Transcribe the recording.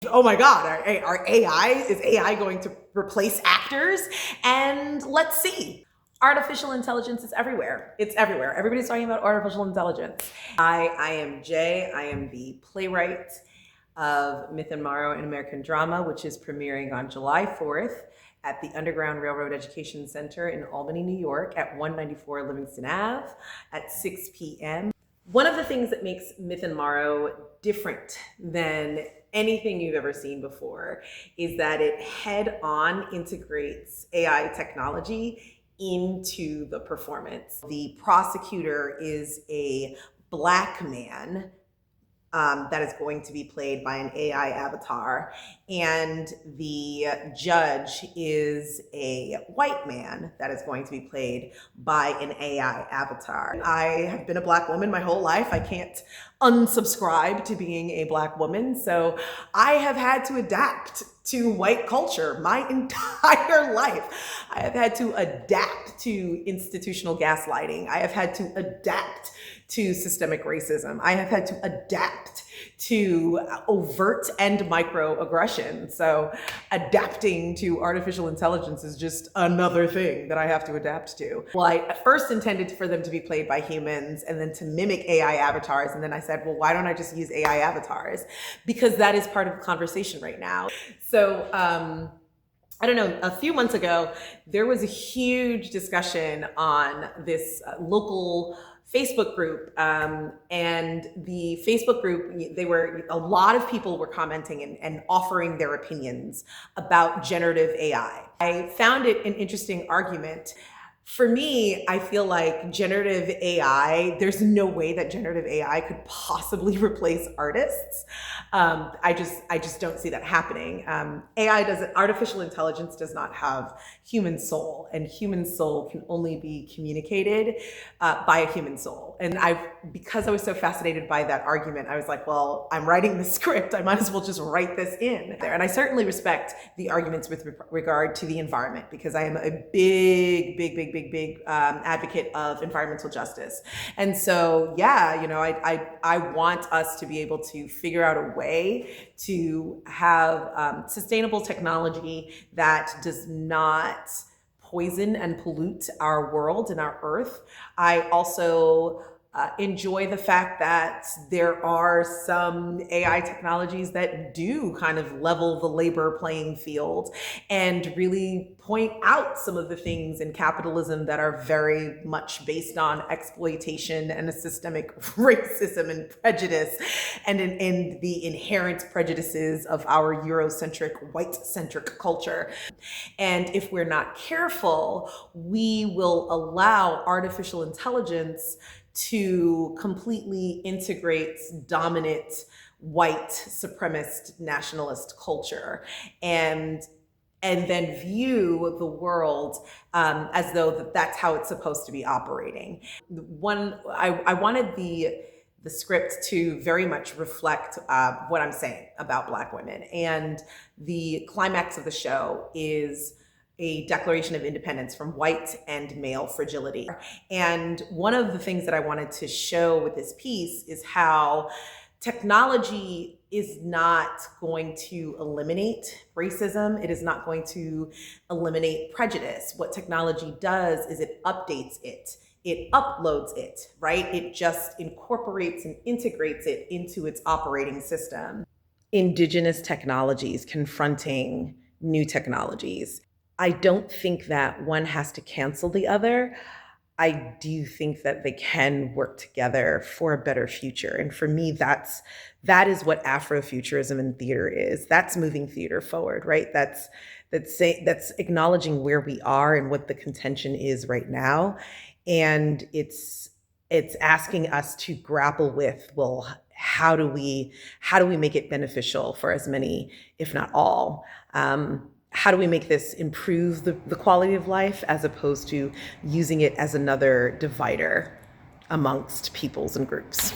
Oh my God, is AI going to replace actors? And let's see. Artificial intelligence is everywhere. It's everywhere. Everybody's talking about artificial intelligence. I am Jay. I am the playwright of Myth and Morrow, an American Drama, which is premiering on July 4th at the Underground Railroad Education Center in Albany, New York at 194 Livingston Ave at 6 p.m. One of the things that makes Myth and Morrow different than anything you've ever seen before is that it head-on integrates AI technology into the performance. The prosecutor is a Black man that is going to be played by an AI avatar, and the judge is a white man that is going to be played by an AI avatar. I have been a Black woman my whole life. I can't unsubscribe to being a Black woman, so I have had to adapt to white culture my entire life. I have had to adapt to institutional gaslighting. I have had to adapt to systemic racism. I have had to adapt to overt and microaggression. So adapting to artificial intelligence is just another thing that I have to adapt to. Well, I at first intended for them to be played by humans and then to mimic AI avatars. And then I said, well, why don't I just use AI avatars? Because that is part of the conversation right now. So, I don't know, a few months ago, there was a huge discussion on this local Facebook group, and the Facebook group, a lot of people were commenting and offering their opinions about generative AI. I found it an interesting argument. For me, I feel like generative AI, there's no way that generative AI could possibly replace artists. I just don't see that happening. Artificial intelligence does not have human soul, and human soul can only be communicated by a human soul. And because I was so fascinated by that argument, I was like, well, I'm writing the script. I might as well just write this in there. And I certainly respect the arguments with regard to the environment, because I am a big advocate of environmental justice. And so, yeah, I want us to be able to figure out a way to have sustainable technology that does not poison and pollute our world and our earth. I also enjoy the fact that there are some AI technologies that do kind of level the labor playing field and really point out some of the things in capitalism that are very much based on exploitation and a systemic racism and prejudice and in the inherent prejudices of our Eurocentric, white-centric culture. And if we're not careful, we will allow artificial intelligence to completely integrate dominant white supremacist nationalist culture and then view the world as though that's how it's supposed to be operating. I wanted the script to very much reflect what I'm saying about Black women. And the climax of the show is a declaration of independence from white and male fragility. And one of the things that I wanted to show with this piece is how technology is not going to eliminate racism. It is not going to eliminate prejudice. What technology does is it updates it. It uploads it, right? It just incorporates and integrates it into its operating system. Indigenous technologies confronting new technologies. I don't think that one has to cancel the other. I do think that they can work together for a better future. And for me, that is what Afrofuturism in theater is. That's moving theater forward, right? That's acknowledging where we are and what the contention is right now. And it's asking us to grapple with, well, how do we make it beneficial for as many, if not all? How do we make this improve the quality of life as opposed to using it as another divider amongst peoples and groups?